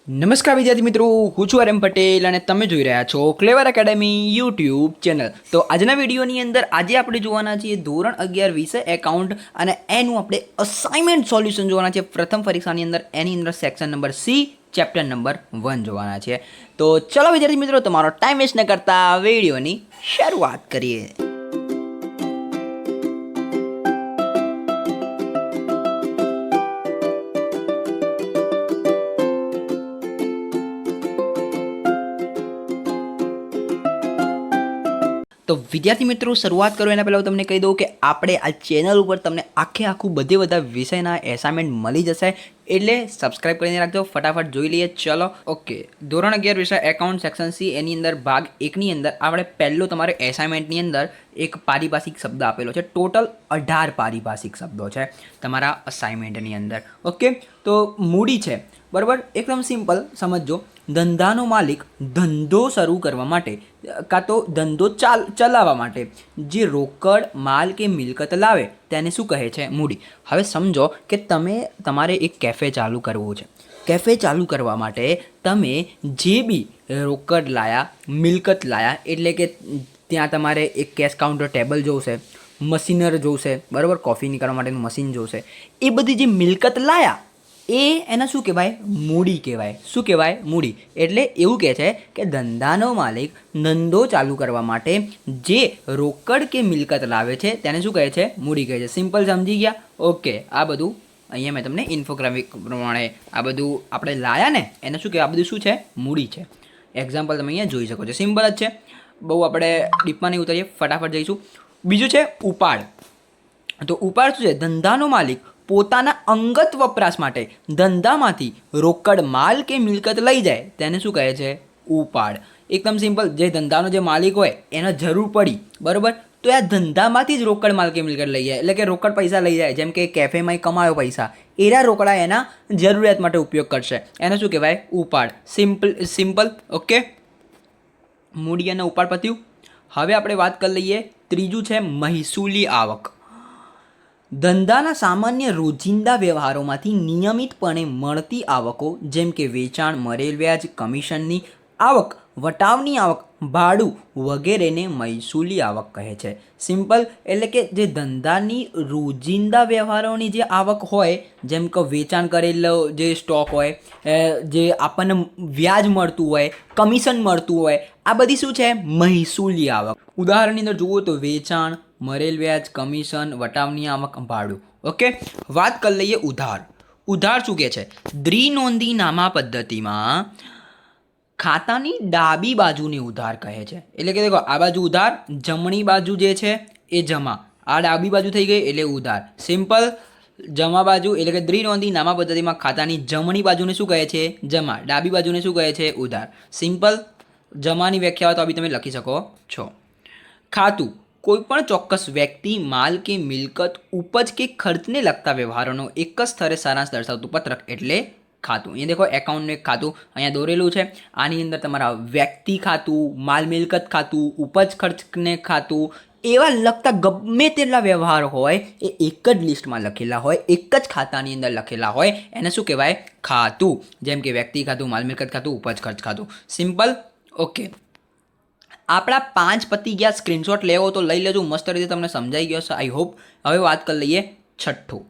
નમસ્કાર વિદ્યાર્થી મિત્રો, હું છું આર.એમ. પટેલ અને તમે જોઈ રહ્યા છો ક્લેવર એકેડમી યુટ્યુબ ચેનલ. તો આજના વિડીયોની અંદર આજે આપણે જોવાના છીએ ધોરણ 11 વિષય એકાઉન્ટ અને એનું આપણે અસાઇનમેન્ટ સોલ્યુશન જોવાના છે. પ્રથમ પરીક્ષાની અંદર એની અંદર section number C chapter number 1 જોવાના છે. તો ચલો વિદ્યાર્થી મિત્રો, તમારો ટાઈમ વેસ્ટ ન કરતા વિડીયોની શરૂઆત કરીએ. તો વિદ્યાર્થી મિત્રો, શરૂઆત કરો એના પહેલાં હું તમને કહી દઉં કે આપણે આ ચેનલ ઉપર તમને આખું બધા વિષયના એસાઇનમેન્ટ મળી જશે, એટલે સબસ્ક્રાઇબ કરીને રાખજો. ફટાફટ જોઈ લઈએ. ચલો ઓકે, ધોરણ 11 વિષય એકાઉન્ટ સેક્શન સી એની અંદર ભાગ 1ની અંદર આપણે પહેલો તમારે એસાઇનમેન્ટની અંદર એક પારિભાષિક શબ્દ આપેલો છે. ટોટલ 18 પારિભાષિક શબ્દો છે તમારા અસાઇનમેન્ટની અંદર. ઓકે, તો મૂડી છે બરાબર, એકદમ સિમ્પલ સમજો. ધંધાનો માલિક ધંધો શરૂ કરવા માટે કાં તો ધંધો ચલાવવા માટે જે રોકડ માલ કે મિલકત લાવે તેને શું કહે છે? મૂડી. હવે સમજો કે તમારે એક કેફે ચાલુ કરવું છે. કેફે ચાલુ કરવા માટે તમે જે બી રોકડ લાયા, મિલકત લાયા, એટલે કે ત્યાં તમારે એક કેશ કાઉન્ટર ટેબલ જોશે, મશીનર જોશે બરાબર, કોફી નીકળવા માટેનું મશીન જોશે. એ બધી જે મિલકત લાયા એના શું કહેવાય? મૂડી કહેવાય. શું કહેવાય? મૂડી. એટલે એવું કહે છે કે ધંધાનો માલિક ધંધો ચાલુ કરવા માટે જે રોકડ કે મિલકત લાવે છે તેને શું કહે છે? મૂડી કહે છે. સિમ્પલ સમજી ગયા? ઓકે, આ બધું અહીંયા મેં તમને ઇન્ફોગ્રાફિક પ્રમાણે આ બધું આપણે લાયા ને એને શું કહેવાય? આ બધું શું છે? મૂડી છે. એક્ઝામ્પલ તમે અહીંયા જોઈ શકો છો. સિમ્પલ જ છે, બહુ આપણે ડીપમાં નહીં ઉતરીએ, ફટાફટ જઈશું. બીજું છે ઉપાડ. તો ઉપાડ શું છે? ધંધાનો માલિક પોતાના અંગત વપરાશ માટે ધંધામાંથી રોકડ માલ કે મિલકત લઈ જાય તેને શું કહે છે? ઉપાડ. એકદમ સિમ્પલ. જે ધંધાનો જે માલિક હોય એને જરૂર પડી બરાબર, તો આ ધંધામાંથી જ રોકડ માલ કે મિલકત લઈ જાય, એટલે કે રોકડ પૈસા લઈ જાય. જેમ કે કેફેમાં કમાયો પૈસા, એના રોકડા એના જરૂરિયાત માટે ઉપયોગ કરશે, એને શું કહેવાય? ઉપાડ. સિમ્પલ. ઓકે, મૂડી અને ઉપાડ પત્યું. હવે આપણે વાત કરી લઈએ. ત્રીજું છે મહેસૂલી આવક. ધંધાના સામાન્ય રોજિંદા વ્યવહારોમાંથી નિયમિતપણે મળતી આવકો, જેમ કે વેચાણ, મરેલ વ્યાજ, કમિશનની આવક, વટાવની આવક, ભાડું વગેરેને મહેસૂલી આવક કહે છે. સિમ્પલ. એટલે કે જે ધંધાની રોજિંદા વ્યવહારોની જે આવક હોય, જેમ કે વેચાણ કરેલો જે સ્ટોક હોય, જે આપણને વ્યાજ મળતું હોય, કમિશન મળતું હોય, આ બધી શું છે? મહેસૂલી આવક. ઉદાહરણની અંદર જુઓ તો વેચાણ, મરેલ વ્યાજ, કમિશન, વટાવની આવક, ભાડું. ઓકે, વાત કરી લઈએ ઉધાર. ઉધાર શું કહે છે? દ્વિનોંધી નામા પદ્ધતિમાં ખાતાની ડાબી બાજુને ઉધાર કહે છે. એટલે કે દેખો, આ બાજુ ઉધાર, જમણી બાજુ જે છે એ જમા, આ ડાબી બાજુ થઈ ગઈ એટલે ઉધાર. સિમ્પલ. જમા બાજુ એટલે કે દ્વિનોંધી નામા પદ્ધતિમાં ખાતાની જમણી બાજુને શું કહે છે? જમા. ડાબી બાજુને શું કહે છે? ઉધાર. સિમ્પલ. જમાની વ્યાખ્યા તો બી તમે લખી શકો છો. ખાતું કોઈપણ ચોક્કસ વ્યક્તિ, માલ કે મિલકત, ઉપજ કે ખર્ચને લગતા વ્યવહારોનો એક જ સ્તરે સારાંશ દર્શાવતું પત્રક એટલે ખાતું. અહીંયા દેખો, એકાઉન્ટનું એક ખાતું અહીંયા દોરેલું છે. આની અંદર તમારા વ્યક્તિ ખાતું, માલ મિલકત ખાતું, ઉપજ ખર્ચને ખાતું, એવા લગતા ગમે તેટલા વ્યવહાર હોય એ એક જ લિસ્ટમાં લખેલા હોય, એક જ ખાતાની અંદર લખેલા હોય, એને શું કહેવાય? ખાતું. જેમ કે વ્યક્તિ ખાતું, માલ મિલકત ખાતું, ઉપજ ખર્ચ ખાતું. સિમ્પલ. ઓકે, આપણા 5 પતી ગયા. સ્ક્રીનશોટ લેવો તો લઈ લેજો, મસ્ત રીતે તમને સમજાઈ ગયો છે આઈ હોપ. હવે વાત કરી લઈએ છઠ્ઠું.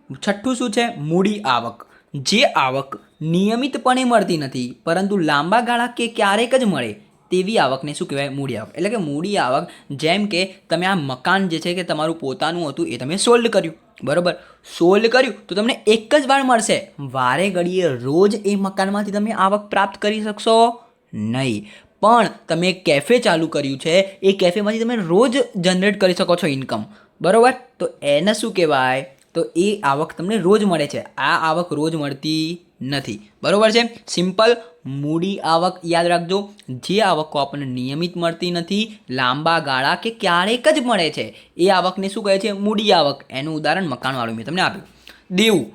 છઠ્ઠું શું છે? મૂડી આવક. જે આવક નિયમિતપણે મળતી નથી પરંતુ લાંબા ગાળા કે ક્યારેક જ મળે તેવી આવકને શું કહેવાય? મૂડી આવક. એટલે કે મૂડી આવક, જેમ કે તમે આ મકાન જે છે કે તમારું પોતાનું હતું એ તમે સોલ્ડ કર્યું બરાબર, સોલ્ડ કર્યું તો તમને એક જ વાર મળશે. વારે ઘડીએ રોજ એ મકાનમાંથી તમે આવક પ્રાપ્ત કરી શકશો નહીં. પણ તમે કેફે ચાલુ કર્યું છે, એ કેફેમાંથી તમે રોજ જનરેટ કરી શકો છો ઇન્કમ બરાબર, તો એને શું કહેવાય? તો એ આવક તમને રોજ મળે છે. આ આવક રોજ મળતી નથી બરાબર છે. સિમ્પલ. મૂડી આવક યાદ રાખજો. જે આવકો આપણને નિયમિત મળતી નથી, લાંબા ગાળા કે ક્યારેક જ મળે છે, એ આવકને શું કહે છે? મૂડી આવક. એનું ઉદાહરણ મકાનવાળું મેં તમને આપ્યું. દેવું.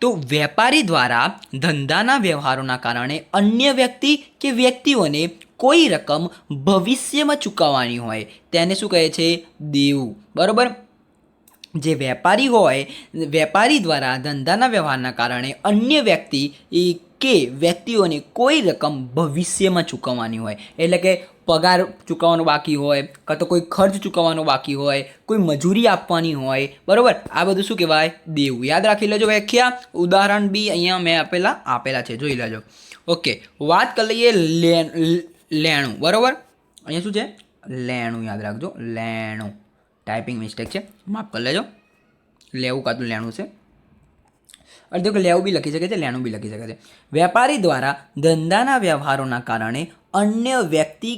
તો વેપારી દ્વારા ધંધાના વ્યવહારોના કારણે અન્ય વ્યક્તિ કે વ્યક્તિઓને કોઈ રકમ ભવિષ્યમાં ચૂકવવાની હોય તેને શું કહે છે? દેવું બરાબર. જે વેપારી હોય, વેપારી દ્વારા ધંધાના વ્યવહારના કારણે અન્ય વ્યક્તિ એ કે વ્યક્તિઓને કોઈ રકમ ભવિષ્યમાં ચૂકવવાની હોય, એટલે કે પગાર ચૂકવવાનો બાકી હોય, કાં તો કોઈ ખર્ચ ચૂકવવાનો બાકી હોય, કોઈ મજૂરી આપવાની હોય, બરાબર, આ બધું શું કહેવાય? દેવું. યાદ રાખી લેજો વ્યાખ્યા. ઉદાહરણ બી અહીંયા મેં આપેલા છે, જોઈ લેજો. ઓકે, વાત કરી લઈએ લેણું. બરાબર, અહીંયા શું છે? લેણું. યાદ રાખજો, લેણું. ટાઈપિંગ મિસ્ટેક છે, માફ કરી લેજો. લેવું કાં તો લેણું છે. અડધો કે લેવું બી લખી શકે છે, લેણું બી લખી શકે છે. વેપારી દ્વારા ધંધાના વ્યવહારોના કારણે અન્ય વ્યક્તિ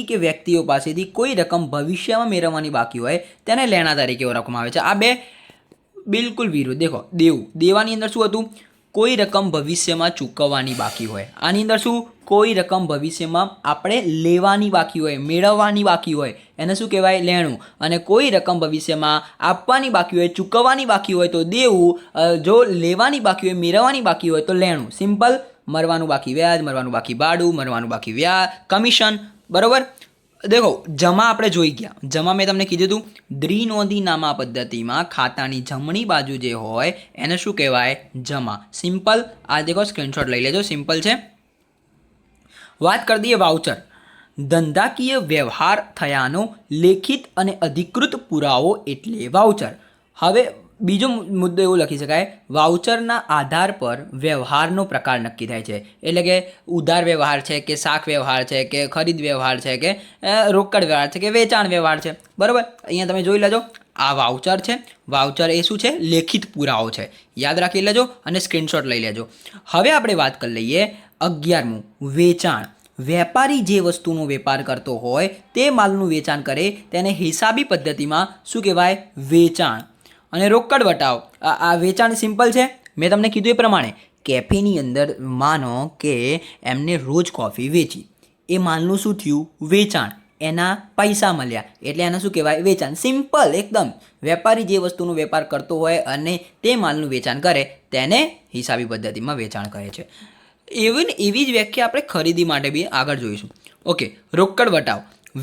કે વ્યક્તિઓ પાસેથી કોઈ રકમ ભવિષ્યમાં મેળવવાની બાકી હોય તેને લેણા તરીકે ઓળખવામાં આવે છે. આ બે બિલકુલ વિરુદ્ધ. દેખો, દેવું, દેવાની અંદર શું હતું? કોઈ રકમ ભવિષ્યમાં ચૂકવવાની બાકી હોય. આની અંદર શું? કોઈ રકમ ભવિષ્યમાં આપણે લેવાની બાકી હોય, મેળવવાની બાકી હોય, એને શું કહેવાય? લેણું. અને કોઈ રકમ ભવિષ્યમાં આપવાની બાકી હોય, ચૂકવવાની બાકી હોય તો દેવું. જો લેવાની બાકી હોય, મેળવવાની બાકી હોય તો લેણું. સિમ્પલ. મરવાનું બાકી વ્યાજ, મરવાનું બાકી ભાડું, મરવાનું બાકી વ્યાજ, કમિશન. બરાબર. દેખો, જમા આપણે જોઈ ગયા. જમા મેં તમને કીધું હતું, દ્વિનોંધી નામા પદ્ધતિમાં ખાતાની જમણી બાજુ જે હોય એને શું કહેવાય? જમા. સિમ્પલ. આ દેખો, સ્ક્રીનશોટ લઈ લેજો. સિમ્પલ છે. વાત કરી દઈએ વાઉચર. ધંધાકીય વ્યવહાર થયાનો લેખિત અને અધિકૃત પુરાવો એટલે વાઉચર. હવે બીજો મુદ્દો એવું લખી શકાય, વાઉચરના આધાર પર વ્યવહારનો પ્રકાર નક્કી થાય છે. એટલે કે ઉધાર વ્યવહાર છે કે શાક વ્યવહાર છે કે ખરીદ વ્યવહાર છે કે રોકડ વ્યવહાર છે કે વેચાણ વ્યવહાર છે. બરાબર, અહીંયા તમે જોઈ લેજો. આ વાઉચર છે. વાઉચર એ શું છે? લેખિત પુરાવો છે. યાદ રાખી લેજો અને સ્ક્રીનશોટ લઈ લેજો. હવે આપણે વાત કરી લઈએ 11મું, વેચાણ. વેપારી જે વસ્તુનો વેપાર કરતો હોય તે માલનું વેચાણ કરે તેને હિસાબી પદ્ધતિમાં શું કહેવાય? વેચાણ. અને રોકડ વટાવ. આ વેચાણ સિમ્પલ છે. મેં તમને કીધું એ પ્રમાણે કેફેની અંદર માનો કે એમને રોજ કોફી વેચી, એ માલનું શું થયું? વેચાણ. એના પૈસા મળ્યા એટલે એને શું કહેવાય? વેચાણ. સિમ્પલ એકદમ. વેપારી જે વસ્તુનો વેપાર કરતો હોય અને તે માલનું વેચાણ કરે તેને હિસાબી પદ્ધતિમાં વેચાણ કહે છે. એવી જ વ્યાખ્યા આપણે ખરીદી માટે બી આગળ જોઈશું. ઓકે, રોકડ વટાવ.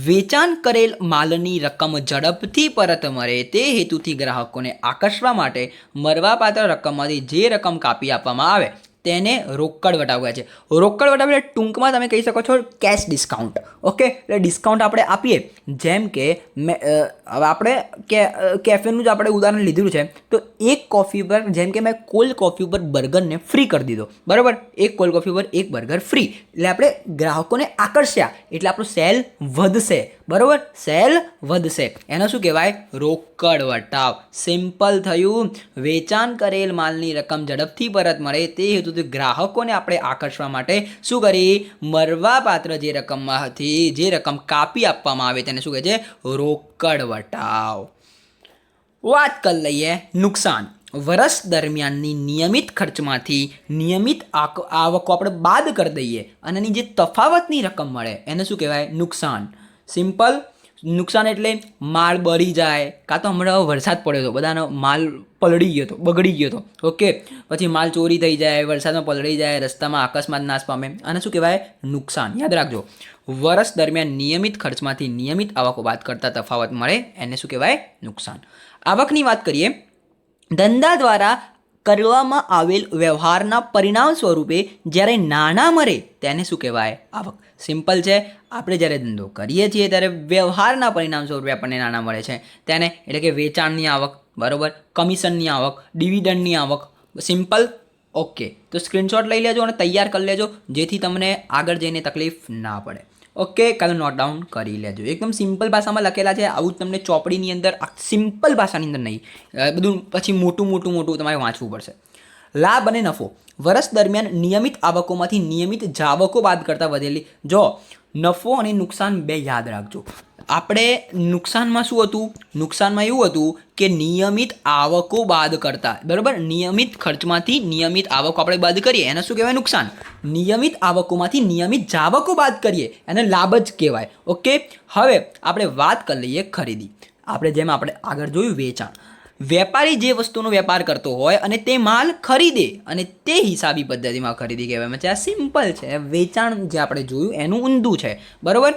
વેચાણ કરેલ માલની રકમ ઝડપથી પરત મળે તે હેતુથી ગ્રાહકોને આકર્ષવા માટે મળવાપાત્ર રકમમાંથી જે રકમ કાપી આપવામાં આવે તેને રોકડ વટાવ કહે છે. રોકડ વટાવ એટલે ટૂંકમાં તમે કહી શકો છો કેશ ડિસ્કાઉન્ટ. ઓકે, એટલે ડિસ્કાઉન્ટ આપણે આપીએ. જેમ કે હવે આપણે કેફેનું જ આપણે ઉદાહરણ લીધેલું છે, તો એક કોફી પર, જેમ કે મેં કોલ્ડ કોફી ઉપર બર્ગરને ફ્રી કરી દીધો. બરાબર, એક કોલ્ડ કોફી પર એક બર્ગર ફ્રી. એટલે આપણે ગ્રાહકોને આકર્ષ્યા એટલે આપણું સેલ વધશે. બરાબર, સેલ વધશે. એનો શું કહેવાય? રોકડ વટાવ. સિમ્પલ થયું. વેચાણ કરેલ માલની રકમ ઝડપથી પરત મળે તે હેતુથી ગ્રાહકોને આપણે આકર્ષવા માટે શું કરી? મળવાપાત્ર જે રકમમાંથી જે રકમ કાપી આપવામાં આવે તેને શું કહે છે? રોકડ વટાવ. વાત કરી લઈએ નુકસાન. વર્ષ દરમિયાનની નિયમિત ખર્ચમાંથી નિયમિત આવકો આપણે બાદ કરી દઈએ અને એની જે તફાવતની રકમ મળે એને શું કહેવાય? નુકસાન. સિમ્પલ. નુકસાન એટલે માલ બળી જાય, કાં તો હમણાં વરસાદ પડ્યો હતો, બધાનો માલ પલળી ગયો હતો, બગડી ગયો હતો. ઓકે, પછી માલ ચોરી થઈ જાય, વરસાદમાં પલળી જાય, રસ્તામાં અકસ્માત નાશ પામે, આને શું કહેવાય? નુકસાન. યાદ રાખજો. વર્ષ દરમિયાન નિયમિત ખર્ચમાંથી નિયમિત આવકો બાદ કરતા તફાવત મળે એને શું કહેવાય? નુકસાન. આવકની વાત કરીએ. ધંધા દ્વારા કરવામાં આવેલ વ્યવહારના પરિણામ સ્વરૂપે જ્યારે નાણાં મળે તેને શું કહેવાય? આવક. સિમ્પલ છે. આપણે જ્યારે ધંધો કરીએ છીએ ત્યારે વ્યવહારના પરિણામ સ્વરૂપે આપણને નાણાં મળે છે તેને એટલે કે વેચાણની આવક. બરાબર, કમિશનની આવક, ડિવિડન્ડની આવક. સિમ્પલ. ઓકે, તો સ્ક્રીનશોટ લઈ લેજો અને તૈયાર કરી લેજો જેથી તમને આગળ જઈને તકલીફ ના પડે. ઓકે, કાલે નોટ ડાઉન કરી લેજો. એકદમ સિમ્પલ ભાષામાં લખેલા છે. આવું જ તમને ચોપડીની અંદર સિમ્પલ ભાષાની અંદર નહીં, બધું પછી મોટું તમારે વાંચવું પડશે. લાભ અને નફો. વર્ષ દરમિયાન નિયમિત આવકોમાંથી નિયમિત જાવકો બાદ કરતાં વધેલી. જો નફો અને નુકસાન બે યાદ રાખજો. આપણે નુકસાનમાં શું હતું? નુકસાનમાં એવું હતું કે નિયમિત આવકો બાદ કરતાં. બરાબર, નિયમિત ખર્ચમાંથી નિયમિત આવકો આપણે બાદ કરીએ એને શું કહેવાય? નુકસાન. નિયમિત આવકોમાંથી નિયમિત જાવકો બાદ કરીએ એને લાભ જ કહેવાય. ઓકે, હવે આપણે વાત કરી લઈએ ખરીદી. આપણે આગળ જોયું વેચાણ. વેપારી જે વસ્તુનો વેપાર કરતો હોય અને તે માલ ખરીદે અને તે હિસાબી પદ્ધતિમાં ખરીદી કહેવાય છે. આ સિમ્પલ છે. વેચાણ જે આપણે જોયું એનું ઊંધું છે. બરાબર,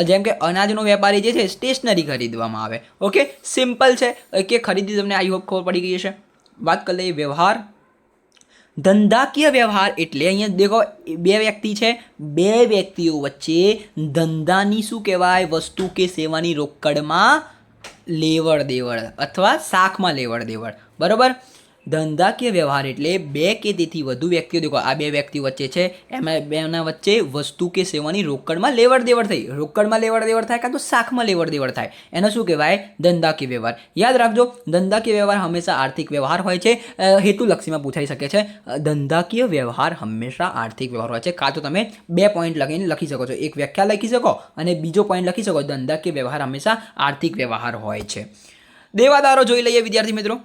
જેમ કે અનાજનો વેપારી જે છે સ્ટેશનરી ખરીદવામાં આવે. ઓકે, સિમ્પલ છે કે ખરીદી તમને આઈ હોપ ખબર પડી ગઈ હશે. વાત કરી લઈએ વ્યવહાર. ધંધાકીય વ્યવહાર એટલે અહીંયા દેખો બે વ્યક્તિ છે, બે વ્યક્તિઓ વચ્ચે ધંધાની શું કહેવાય, વસ્તુ કે સેવાની રોકડમાં લેવડ દેવડ અથવા શાખમાં લેવડ દેવડ, બરોબર. ધંધાકીય વ્યવહાર એટલે બે કે તેથી વધુ વ્યક્તિઓ, દેખો આ બે વ્યક્તિઓ વચ્ચે છે, એમાં બેના વચ્ચે વસ્તુ કે સેવાની રોકડમાં લેવડ દેવડ થઈ, રોકડમાં લેવડ દેવડ થાય કાં તો શાખમાં લેવડ દેવડ થાય, એને શું કહેવાય, ધંધાકીય વ્યવહાર. યાદ રાખજો, ધંધાકીય વ્યવહાર હંમેશા આર્થિક વ્યવહાર હોય છે. હેતુલક્ષીમાં પૂછાઈ શકે છે. ધંધાકીય વ્યવહાર હંમેશા આર્થિક વ્યવહાર હોય છે. કાં તો તમે 2 પોઈન્ટ લખીને લખી શકો છો, એક વ્યાખ્યા લખી શકો અને બીજો પોઈન્ટ લખી શકો, ધંધાકીય વ્યવહાર હંમેશા આર્થિક વ્યવહાર હોય છે. દેવાદારો જોઈ લઈએ વિદ્યાર્થી મિત્રો.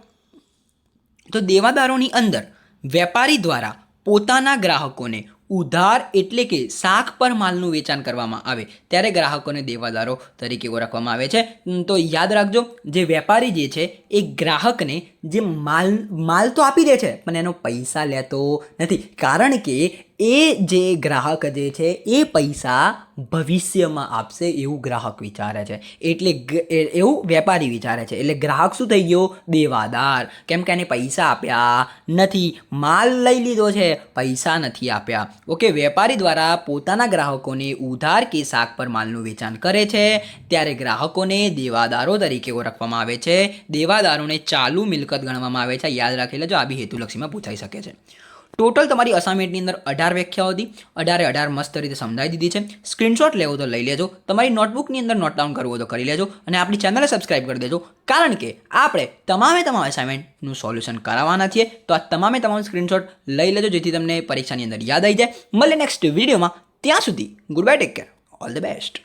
તો દેવાદારોની અંદર વેપારી દ્વારા પોતાના ગ્રાહકોને ઉધાર એટલે કે શાખ પર માલનું વેચાણ કરવામાં આવે ત્યારે ગ્રાહકોને દેવાદારો તરીકે ઓળખવામાં આવે છે. તો યાદ રાખજો, જે વેપારી જે છે એ ગ્રાહકને જે માલ તો આપી દે છે પણ એનો પૈસા લેતો નથી, કારણ કે એ જે ગ્રાહક જે છે એ પૈસા ભવિષ્યમાં આપશે એવું ગ્રાહક વિચારે છે, એટલે એવું વેપારી વિચારે છે. એટલે ગ્રાહક શું થઈ ગયો, દેવાદાર, કેમ કે એને પૈસા આપ્યા નથી, માલ લઈ લીધો છે, પૈસા નથી આપ્યા. ઓકે, વેપારી દ્વારા પોતાના ગ્રાહકોને ઉધાર કે શાખ પર માલનું વેચાણ કરે છે ત્યારે ગ્રાહકોને દેવાદારો તરીકે ઓળખવામાં આવે છે. દેવાદારોને ચાલુ મિલકત ગણવામાં આવે છે. યાદ રાખી લેજો, આ બી હેતુલક્ષીમાં પૂછાઈ શકે છે. ટોટલ તમારી અસાઇનમેન્ટની અંદર 18 વ્યાખ્યાઓ હતી, 18 મસ્ત રીતે સમજાવી દીધી છે. સ્ક્રીનશોટ લેવો તો લઈ લેજો, તમારી નોટબુકની અંદર નોટ ડાઉન કરવો તો કરી લેજો અને આપણી ચેનલને સબસ્ક્રાઇબ કરી દેજો, કારણ કે આપણે તમામ અસાઇનમેન્ટનું સોલ્યુશન કરાવવાના છીએ. તો આ તમામ સ્ક્રીનશોટ લઈ લેજો જેથી તમને પરીક્ષાની અંદર યાદ આવી જાય. મળે નેક્સ્ટ વિડીયોમાં, ત્યાં સુધી good bye, take care, all the best.